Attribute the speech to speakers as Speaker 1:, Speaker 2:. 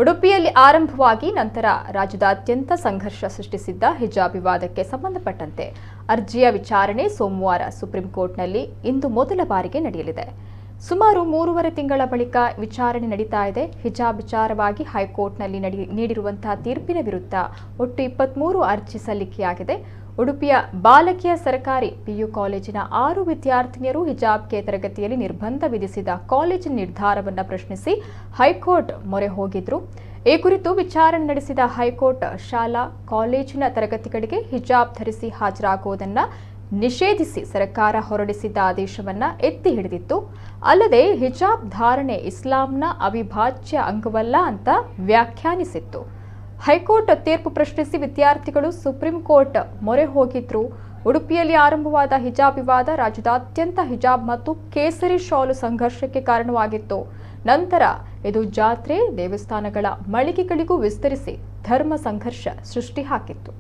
Speaker 1: ಉಡುಪಿಯಲ್ಲಿ ಆರಂಭವಾಗಿ ನಂತರ ರಾಜ್ಯದಾದ್ಯಂತ ಸಂಘರ್ಷ ಸೃಷ್ಟಿಸಿದ್ದ ಹಿಜಾಬ್ ವಿವಾದಕ್ಕೆ ಸಂಬಂಧಪಟ್ಟಂತೆ ಅರ್ಜಿಯ ವಿಚಾರಣೆ ಸೋಮವಾರ ಸುಪ್ರೀಂ ಕೋರ್ಟ್ನಲ್ಲಿ ಇಂದು ಮೊದಲ ಬಾರಿಗೆ ನಡೆಯಲಿದೆ. ಸುಮಾರು 3.5 ತಿಂಗಳ ಬಳಿಕ ವಿಚಾರಣೆ ನಡೀತಾ ಇದೆ. ಹಿಜಾಬ್ ವಿಚಾರವಾಗಿ ಹೈಕೋರ್ಟ್ನಲ್ಲಿ ನೀಡಿರುವಂತಹ ತೀರ್ಪಿನ ವಿರುದ್ಧ ಒಟ್ಟು 23 ಅರ್ಜಿ ಸಲ್ಲಿಕೆಯಾಗಿದೆ. ಉಡುಪಿಯ ಬಾಲಕಿಯ ಸರ್ಕಾರಿ ಪಿಯು ಕಾಲೇಜಿನ 6 ವಿದ್ಯಾರ್ಥಿನಿಯರು ಹಿಜಾಬ್ಗೆ ತರಗತಿಯಲ್ಲಿ ನಿರ್ಬಂಧ ವಿಧಿಸಿದ ಕಾಲೇಜಿನ ನಿರ್ಧಾರವನ್ನು ಪ್ರಶ್ನಿಸಿ ಹೈಕೋರ್ಟ್ ಮೊರೆ ಹೋಗಿದ್ರು. ಈ ಕುರಿತು ವಿಚಾರಣೆ ನಡೆಸಿದ ಹೈಕೋರ್ಟ್ ಶಾಲಾ ಕಾಲೇಜಿನ ತರಗತಿಗಳಿಗೆ ಹಿಜಾಬ್ ಧರಿಸಿ ಹಾಜರಾಗುವುದನ್ನು ನಿಷೇಧಿಸಿ ಸರ್ಕಾರ ಹೊರಡಿಸಿದ್ದ ಆದೇಶವನ್ನು ಎತ್ತಿ ಹಿಡಿದಿತ್ತು. ಅಲ್ಲದೆ ಹಿಜಾಬ್ ಧಾರಣೆ ಇಸ್ಲಾಂನ ಅವಿಭಾಜ್ಯ ಅಂಗವಲ್ಲ ಅಂತ ವ್ಯಾಖ್ಯಾನಿಸಿತ್ತು. ಹೈಕೋರ್ಟ್ ತೀರ್ಪು ಪ್ರಶ್ನಿಸಿ ವಿದ್ಯಾರ್ಥಿಗಳು ಸುಪ್ರೀಂ ಕೋರ್ಟ್ ಮೊರೆ ಹೋಗಿದ್ರು. ಉಡುಪಿಯಲ್ಲಿ ಆರಂಭವಾದ ಹಿಜಾಬ್ ವಿವಾದ ರಾಜ್ಯದಾದ್ಯಂತ ಹಿಜಾಬ್ ಮತ್ತು ಕೇಸರಿ ಶಾಲು ಸಂಘರ್ಷಕ್ಕೆ ಕಾರಣವಾಗಿತ್ತು. ನಂತರ ಇದು ಜಾತ್ರೆ, ದೇವಸ್ಥಾನಗಳ ಮಳಿಗೆಗಳಿಗೂ ವಿಸ್ತರಿಸಿ ಧರ್ಮ ಸಂಘರ್ಷ ಸೃಷ್ಟಿ ಹಾಕಿತ್ತು.